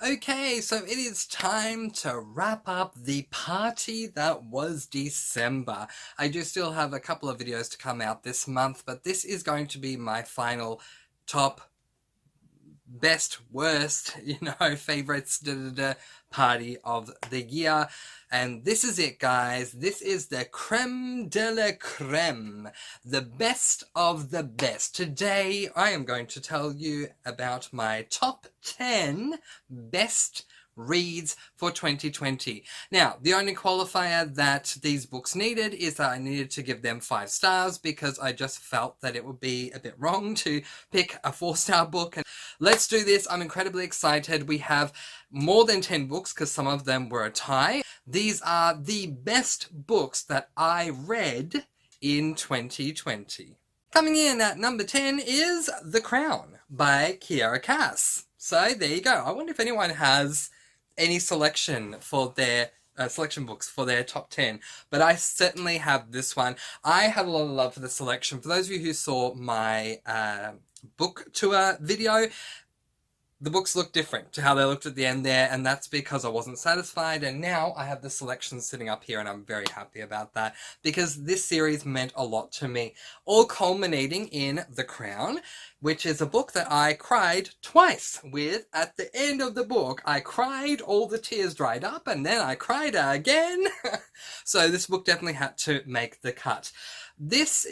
Okay, so it is time to wrap up the party that was December. I do still have a couple of videos to come out this month, but this is going to be my final top, best, worst, favorites, party of the year. And this is it, guys. This is the creme de la creme, the best of the best. Today, I am going to tell you about my top 10 best reads for 2020. Now, the only qualifier that these books needed is that I needed to give them 5 stars because I just felt that it would be a bit wrong to pick a 4-star book. And let's do this. I'm incredibly excited. We have more than 10 books because some of them were a tie. These are the best books that I read in 2020. Coming in at number 10 is The Crown by Kiera Cass. So there you go. I wonder if anyone has any selection for their selection books for their top 10, but I certainly have this one. I have a lot of love for the selection. For those of you who saw my book tour video, the books look different to how they looked at the end there, and that's because I wasn't satisfied, and now I have the selection sitting up here, and I'm very happy about that, because this series meant a lot to me, all culminating in The Crown, which is a book that I cried twice with. At the end of the book, I cried, all the tears dried up, and then I cried again. So this book definitely had to make the cut. This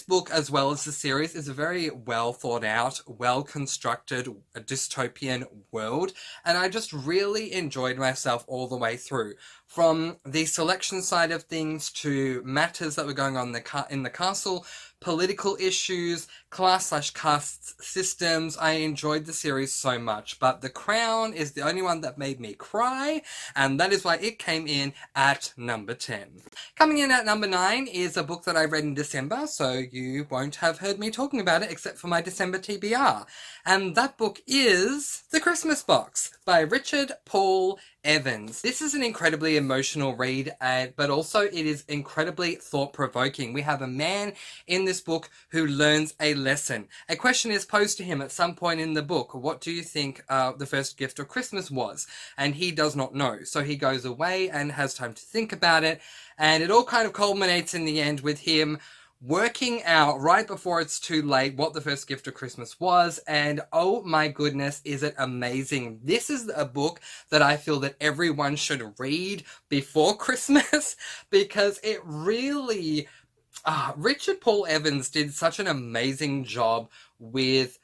book, as well as the series, is a very well thought out, well constructed dystopian world, and I just really enjoyed myself all the way through. From the selection side of things to matters that were going on in the castle, political issues, class/caste systems. I enjoyed the series so much, but The Crown is the only one that made me cry, and that is why it came in at number 10. Coming in at number 9 is a book that I read in December, so you won't have heard me talking about it except for my December TBR. And that book is The Christmas Box by Richard Paul Evans. This is an incredibly emotional read, but also it is incredibly thought-provoking. We have a man in this book who learns a lesson. A question is posed to him at some point in the book. What do you think the first gift of Christmas was? And he does not know. So he goes away and has time to think about it. And it all kind of culminates in the end with him working out right before it's too late what the first gift of Christmas was, and oh my goodness, is it amazing. This is a book that I feel that everyone should read before Christmas because it really... Richard Paul Evans did such an amazing job with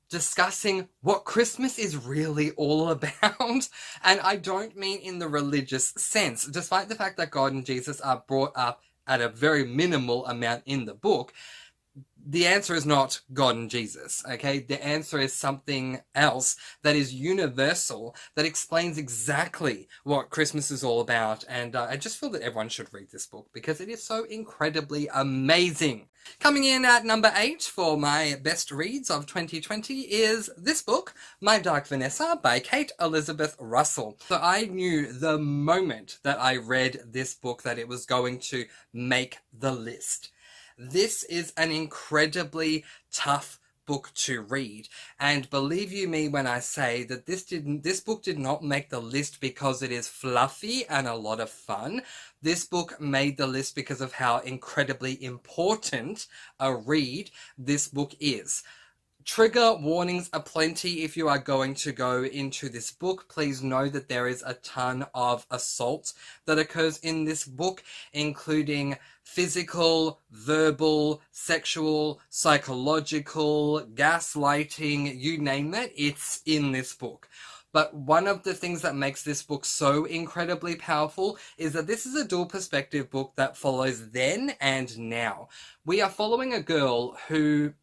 discussing what Christmas is really all about. And I don't mean in the religious sense, despite the fact that God and Jesus are brought up at a very minimal amount in the book. The answer is not God and Jesus, okay? The answer is something else that is universal, that explains exactly what Christmas is all about. And I just feel that everyone should read this book because it is so incredibly amazing. Coming in at number 8 for my best reads of 2020 is this book, My Dark Vanessa by Kate Elizabeth Russell. So I knew the moment that I read this book that it was going to make the list. This is an incredibly tough book to read, and believe you me when I say that this book did not make the list because it is fluffy and a lot of fun. This book made the list because of how incredibly important a read this book is. Trigger warnings aplenty if you are going to go into this book. Please know that there is a ton of assault that occurs in this book, including physical, verbal, sexual, psychological, gaslighting, you name it, it's in this book. But one of the things that makes this book so incredibly powerful is that this is a dual perspective book that follows then and now. We are following a girl who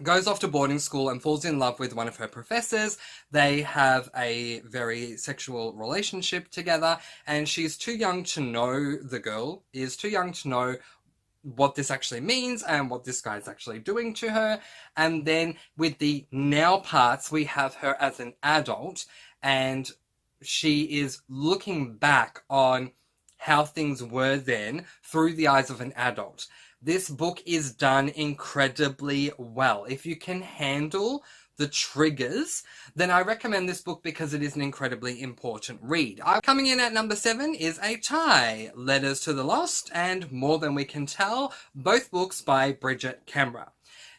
goes off to boarding school and falls in love with one of her professors. They have a very sexual relationship together, and she's too young to know, the girl is too young to know what this actually means and what this guy's actually doing to her. And then with the now parts, we have her as an adult, and she is looking back on how things were then through the eyes of an adult. This book is done incredibly well. If you can handle the triggers, then I recommend this book because it is an incredibly important read. Coming in at number 7 is a tie, Letters to the Lost and More Than We Can Tell, both books by Bridget Kemmerer.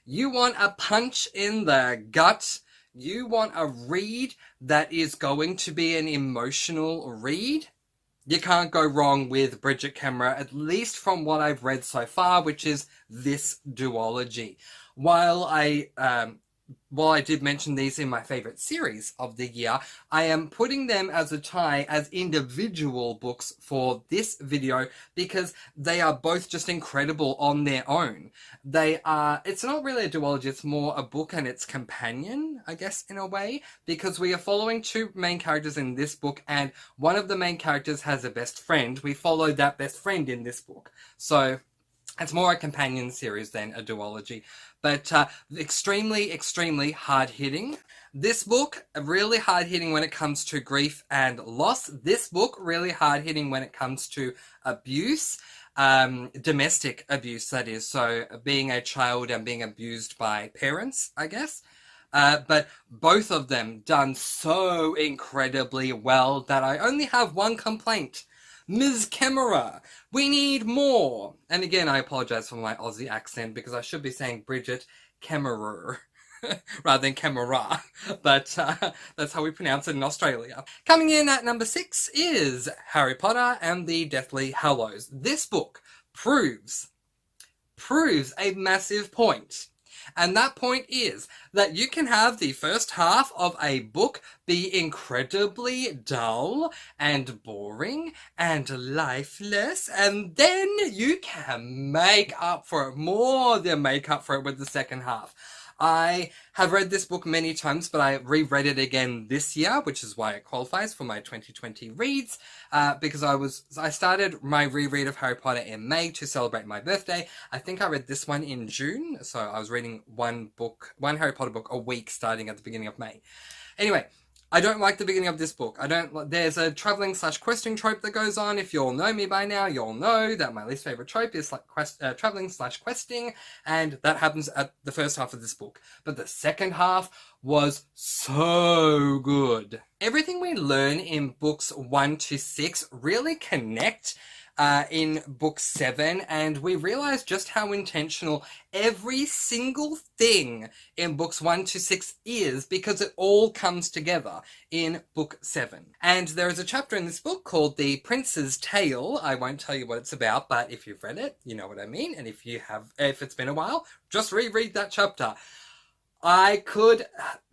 You want a punch in the gut. You want a read that is going to be an emotional read. You can't go wrong with Bridget Kemmerer, at least from what I've read so far, which is this duology. While I did mention these in my favorite series of the year, I am putting them as a tie as individual books for this video because they are both just incredible on their own. It's not really a duology, it's more a book and its companion, I guess, in a way, because we are following two main characters in this book and one of the main characters has a best friend. We follow that best friend in this book. So it's more a companion series than a duology, but extremely, extremely hard-hitting. This book, really hard-hitting when it comes to grief and loss. This book, really hard-hitting when it comes to abuse, domestic abuse, that is. So being a child and being abused by parents, I guess. But both of them done so incredibly well that I only have one complaint. Ms. Kemmerer, we need more. And again, I apologize for my Aussie accent because I should be saying Bridget Kemmerer rather than Kemmerer. But that's how we pronounce it in Australia. Coming in at number 6 is Harry Potter and the Deathly Hallows. This book proves a massive point. And that point is that you can have the first half of a book be incredibly dull and boring and lifeless, and then you can make up for it, more than make up for it with the second half. I have read this book many times, but I reread it again this year, which is why it qualifies for my 2020 reads, because I started my reread of Harry Potter in May to celebrate my birthday. I think I read this one in June, so I was reading one Harry Potter book a week starting at the beginning of May. Anyway, I don't like the beginning of this book. There's a traveling/questing trope that goes on. If you all know me by now, you'll know that my least favorite trope is traveling/questing, and that happens at the first half of this book. But the second half was so good. Everything we learn in books 1 to 6 really connect in book 7, and we realize just how intentional every single thing in books 1 to 6 is, because it all comes together in book 7. And there is a chapter in this book called The Prince's Tale. I won't tell you what it's about, but if you've read it, you know what I mean. And if it's been a while, just reread that chapter. I could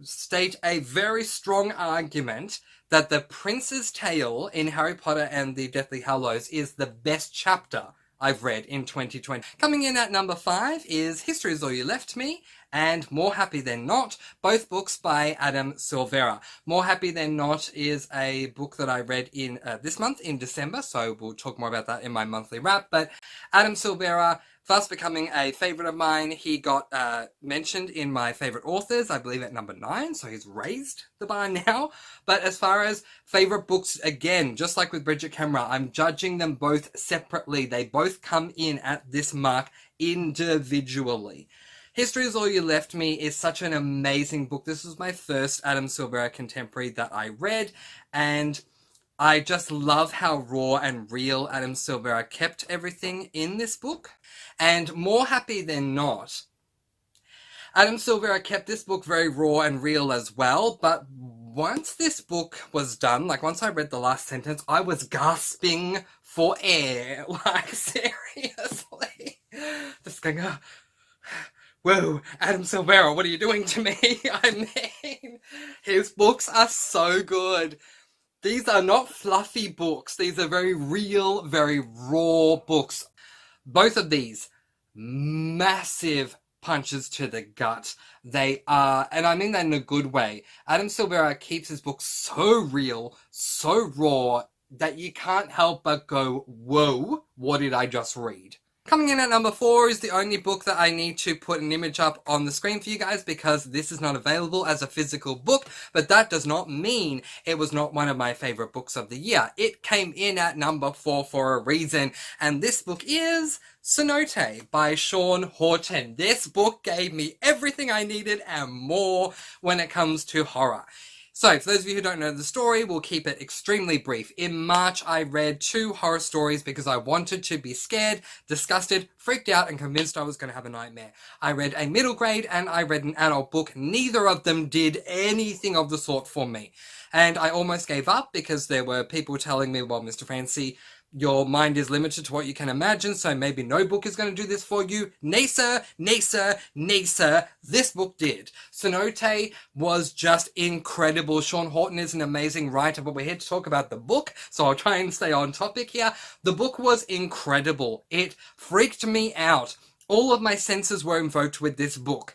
state a very strong argument that The Prince's Tale in Harry Potter and the Deathly Hallows is the best chapter I've read in 2020. Coming in at number 5 is History Is All You Left Me and More Happy Than Not, both books by Adam Silvera. More Happy Than Not is a book that I read in this month in December, so we'll talk more about that in my monthly wrap. But Adam Silvera, fast becoming a favourite of mine. He got mentioned in my favourite authors, I believe at number 9, so he's raised the bar now. But as far as favourite books, again, just like with Bridget Kemmerer, I'm judging them both separately. They both come in at this mark individually. History Is All You Left Me is such an amazing book. This was my first Adam Silvera contemporary that I read, and I just love how raw and real Adam Silvera kept everything in this book. And More Happy Than Not, Adam Silvera kept this book very raw and real as well, but once this book was done, like once I read the last sentence, I was gasping for air. Like, seriously. Just going, whoa, Adam Silvera, what are you doing to me? I mean, his books are so good. These are not fluffy books. These are very real, very raw books. Both of these, massive punches to the gut. They are, and I mean that in a good way. Adam Silvera keeps his books so real, so raw, that you can't help but go, whoa, what did I just read? Coming in at number 4 is the only book that I need to put an image up on the screen for you guys because this is not available as a physical book, but that does not mean it was not one of my favorite books of the year. It came in at number 4 for a reason, and this book is Cenote by Sean Horton. This book gave me everything I needed and more when it comes to horror. So, for those of you who don't know the story, we'll keep it extremely brief. In March, I read 2 horror stories because I wanted to be scared, disgusted, freaked out, and convinced I was going to have a nightmare. I read a middle grade and I read an adult book. Neither of them did anything of the sort for me. And I almost gave up because there were people telling me, well, Mr. Fancy, your mind is limited to what you can imagine, so maybe no book is going to do this for you. Nay, sir, nay, sir, nay, sir. This book did. Cenote was just incredible. Sean Horton is an amazing writer, but we're here to talk about the book, so I'll try and stay on topic here. The book was incredible. It freaked me out. All of my senses were invoked with this book.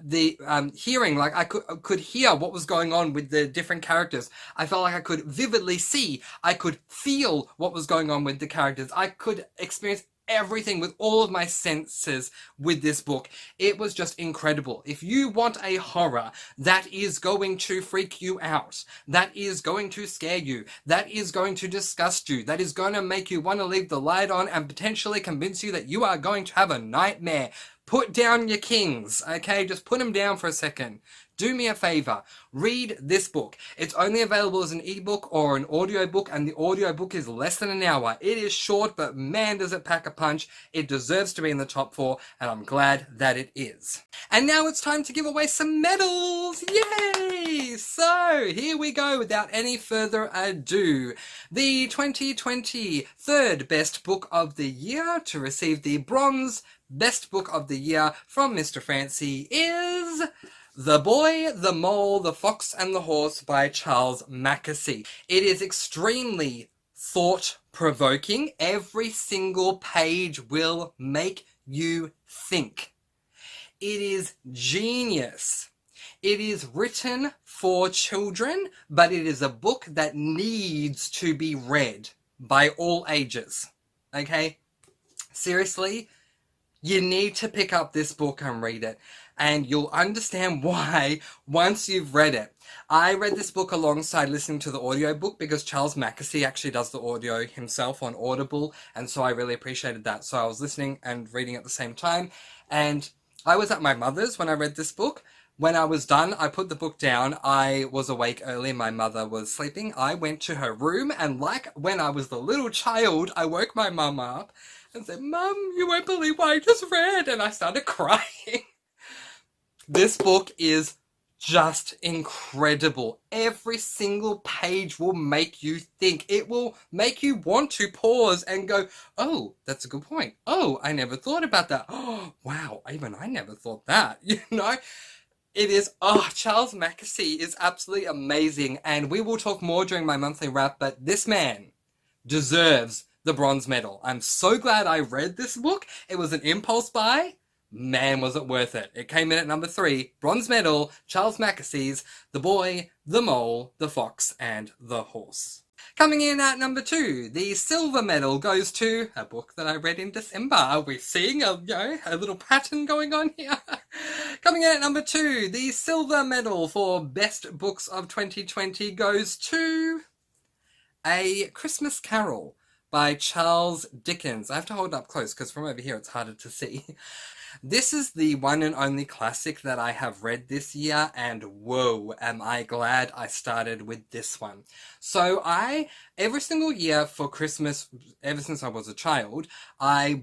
The hearing, like I could hear what was going on with the different characters. I felt like I could vividly see, I could feel what was going on with the characters. I could experience everything with all of my senses with this book. It was just incredible. If you want a horror that is going to freak you out, that is going to scare you, that is going to disgust you, that is going to make you want to leave the light on and potentially convince you that you are going to have a nightmare, put down your kings, okay? Just put them down for a second. Do me a favor. Read this book. It's only available as an ebook or an audiobook, and the audiobook is less than an hour. It is short, but man, does it pack a punch. It deserves to be in the top 4, and I'm glad that it is. And now it's time to give away some medals. Yay! So, here we go without any further ado. The 2020 third best book of the year to receive the bronze best book of the year from Mr. Fancy is The Boy, the Mole, the Fox and the Horse by Charles Mackesy. It is extremely thought-provoking. Every single page will make you think. It is genius. It is written for children, but it is a book that needs to be read by all ages. Okay? Seriously? You need to pick up this book and read it, and you'll understand why once you've read it. I read this book alongside listening to the audiobook because Charles Mackesy actually does the audio himself on Audible, and so I really appreciated that. So I was listening and reading at the same time, and I was at my mother's when I read this book. When I was done, I put the book down. I was awake early. My mother was sleeping. I went to her room, and like when I was the little child, I woke my mum up and said, "Mum, you won't believe what I just read." And I started crying. This book is just incredible. Every single page will make you think. It will make you want to pause and go, oh, that's a good point. Oh, I never thought about that. Oh, wow, even I never thought that, you know? It is, Charles Mackesy is absolutely amazing, and we will talk more during my monthly wrap, but this man deserves the bronze medal. I'm so glad I read this book. It was an impulse buy. Man, was it worth it. It came in at number 3, bronze medal, Charles Mackesy's The Boy, the Mole, the Fox, and the Horse. Coming in at number 2, the silver medal goes to a book that I read in December. Are we seeing a little pattern going on here? Coming in at number 2, the silver medal for best books of 2020 goes to A Christmas Carol by Charles Dickens. I have to hold it up close because from over here it's harder to see. This is the one and only classic that I have read this year, and whoa, am I glad I started with this one. So every single year for Christmas, ever since I was a child, I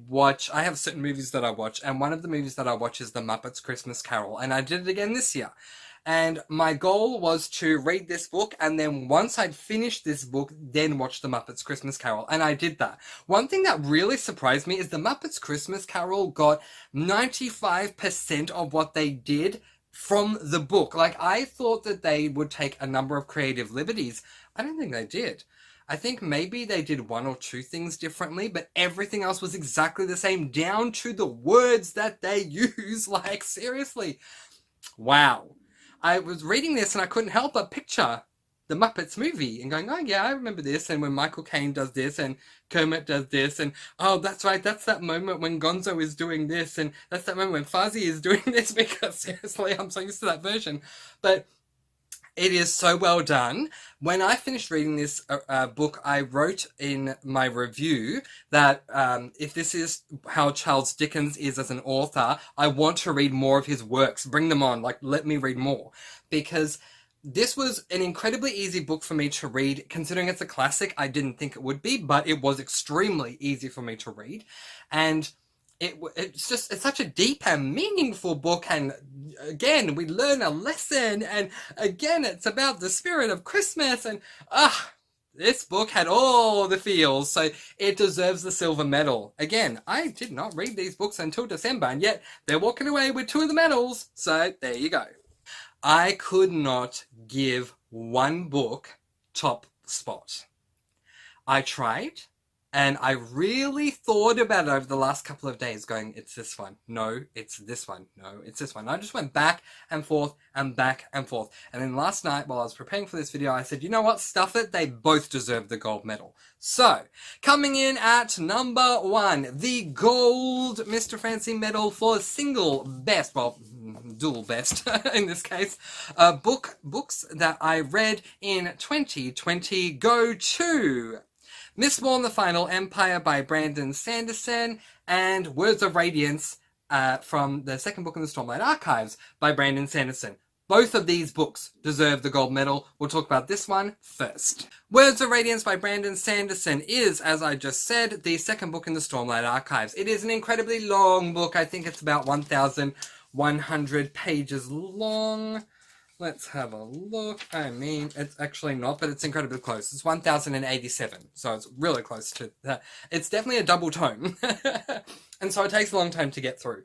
have certain movies that I watch, and one of the movies that I watch is The Muppets Christmas Carol, and I did it again this year. And my goal was to read this book, and then once I'd finished this book, then watch The Muppets Christmas Carol. And I did that. One thing that really surprised me is The Muppets Christmas Carol got 95% of what they did from the book. Like, I thought that they would take a number of creative liberties. I don't think they did. I think maybe they did 1 or 2 things differently, but everything else was exactly the same, down to the words that they use. Like, seriously. Wow. I was reading this and I couldn't help but picture the Muppets movie and going, oh yeah, I remember this, and when Michael Caine does this and Kermit does this, and oh, that's right, that's that moment when Gonzo is doing this, and that's that moment when Fuzzy is doing this, because seriously, I'm so used to that version. But it is so well done. When I finished reading this book, I wrote in my review that if this is how Charles Dickens is as an author, I want to read more of his works. Bring them on, like, let me read more. Because this was an incredibly easy book for me to read. Considering it's a classic, I didn't think it would be, but it was extremely easy for me to read. And it's such a deep and meaningful book, and again we learn a lesson, and again it's about the spirit of Christmas, and this book had all the feels, so it deserves the silver medal. Again, I did not read these books until December, and yet they're walking away with 2 of the medals, so there you go. I could not give one book top spot. I tried. And I really thought about it over the last couple of days, going, it's this one. No, it's this one. No, it's this one. And I just went back and forth and back and forth. And then last night, while I was preparing for this video, I said, you know what? Stuff it. They both deserve the gold medal. So, coming in at number 1, the gold Mr. Fancy medal for single best, well, dual best in this case, books that I read in 2020 go to Mistborn and the Final Empire by Brandon Sanderson, and Words of Radiance from the second book in the Stormlight Archives by Brandon Sanderson. Both of these books deserve the gold medal. We'll talk about this one first. Words of Radiance by Brandon Sanderson is, as I just said, the second book in the Stormlight Archives. It is an incredibly long book. I think it's about 1,100 pages long. Let's have a look. I mean, it's actually not, but it's incredibly close. It's 1,087, so it's really close to that. It's definitely a double tome, and so it takes a long time to get through.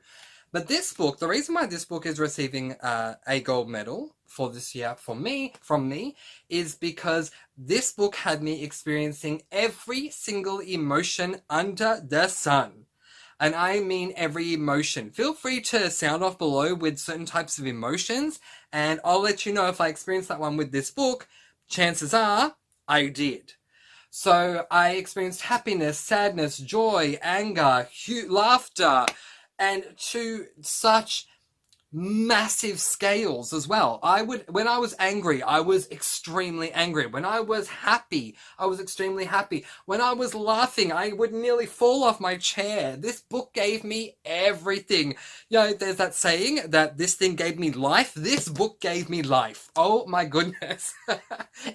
But this book, the reason why this book is receiving a gold medal for this year from me, is because this book had me experiencing every single emotion under the sun. And I mean every emotion. Feel free to sound off below with certain types of emotions, and I'll let you know if I experienced that one with this book. Chances are, I did. So I experienced happiness, sadness, joy, anger, laughter, and to such massive scales as well. When I was angry, I was extremely angry. When I was happy, I was extremely happy. When I was laughing, I would nearly fall off my chair. This book gave me everything. You know, there's that saying that this thing gave me life. This book gave me life. Oh my goodness.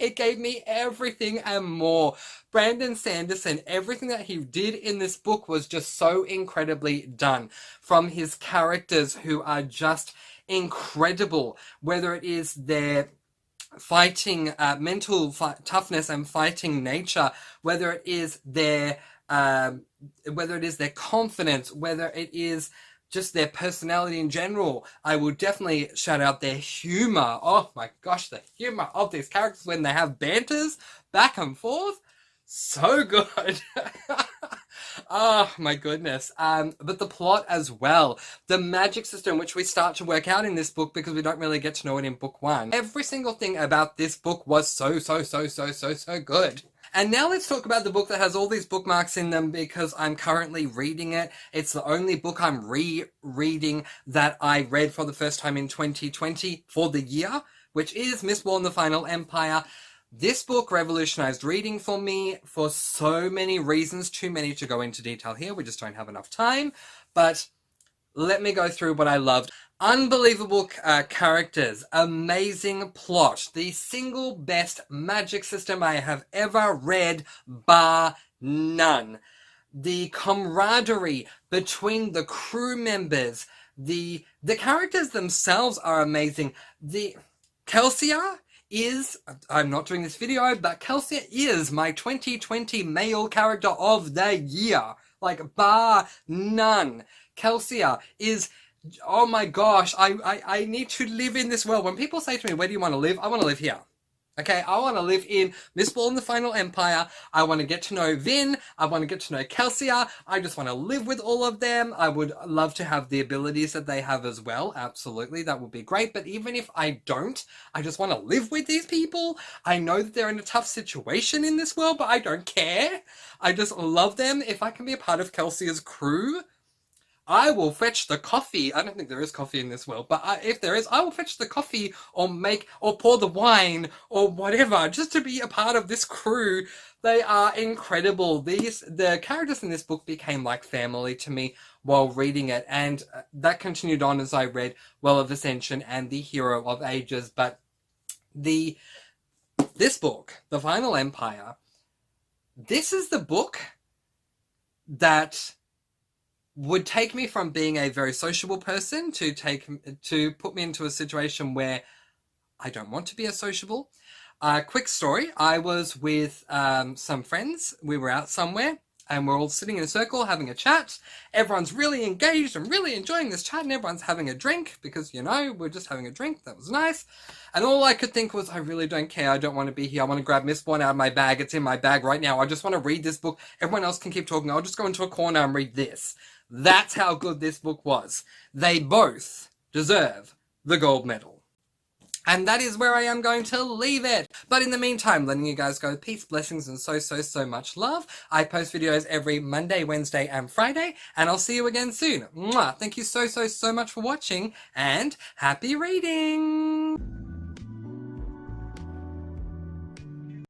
It gave me everything and more. Brandon Sanderson, everything that he did in this book was just so incredibly done. From his characters, who are just incredible, whether it is their fighting mental toughness and fighting nature, whether it is their confidence, whether it is just their personality in general. I will definitely shout out their humor. Oh my gosh, the humor of these characters when they have banters back and forth. So good. Oh my goodness. But the plot as well. The magic system, which we start to work out in this book because we don't really get to know it in book 1. Every single thing about this book was so good. And now let's talk about the book that has all these bookmarks in them, because I'm currently reading it. It's the only book I'm rereading that I read for the first time in 2020 for the year, which is Mistborn and the Final Empire. This book revolutionized reading for me for so many reasons, too many to go into detail here. We just don't have enough time. But let me go through what I loved. Unbelievable characters, amazing plot, the single best magic system I have ever read, bar none. The camaraderie between the crew members, the characters themselves are amazing. Kelsia is, I'm not doing this video, but Kelsia is my 2020 male character of the year. Like, bar none. Kelsia is, oh my gosh, I need to live in this world. When people say to me, where do you want to live? I want to live here. Okay, I want to live in Mistborn and the Final Empire. I want to get to know Vin. I want to get to know Kelsier. I just want to live with all of them. I would love to have the abilities that they have as well. Absolutely, that would be great. But even if I don't, I just want to live with these people. I know that they're in a tough situation in this world, but I don't care. I just love them. If I can be a part of Kelsier's crew, I will fetch the coffee. I don't think there is coffee in this world, but if there is, I will fetch the coffee or pour the wine or whatever just to be a part of this crew. They are incredible. The characters in this book became like family to me while reading it, and that continued on as I read Well of Ascension and The Hero of Ages. But this book, The Final Empire, this is the book that would take me from being a very sociable person to put me into a situation where I don't want to be as sociable. Quick story, I was with some friends. We were out somewhere and we're all sitting in a circle having a chat. Everyone's really engaged and really enjoying this chat, and everyone's having a drink because, we're just having a drink. That was nice. And all I could think was, I really don't care. I don't want to be here. I want to grab Mistborn out of my bag. It's in my bag right now. I just want to read this book. Everyone else can keep talking. I'll just go into a corner and read this. That's how good this book was. They both deserve the gold medal. And that is where I am going to leave it. But in the meantime, letting you guys go, peace, blessings, and so much love. I post videos every Monday, Wednesday, and Friday, and I'll see you again soon. Mwah! Thank you so much for watching, and happy reading!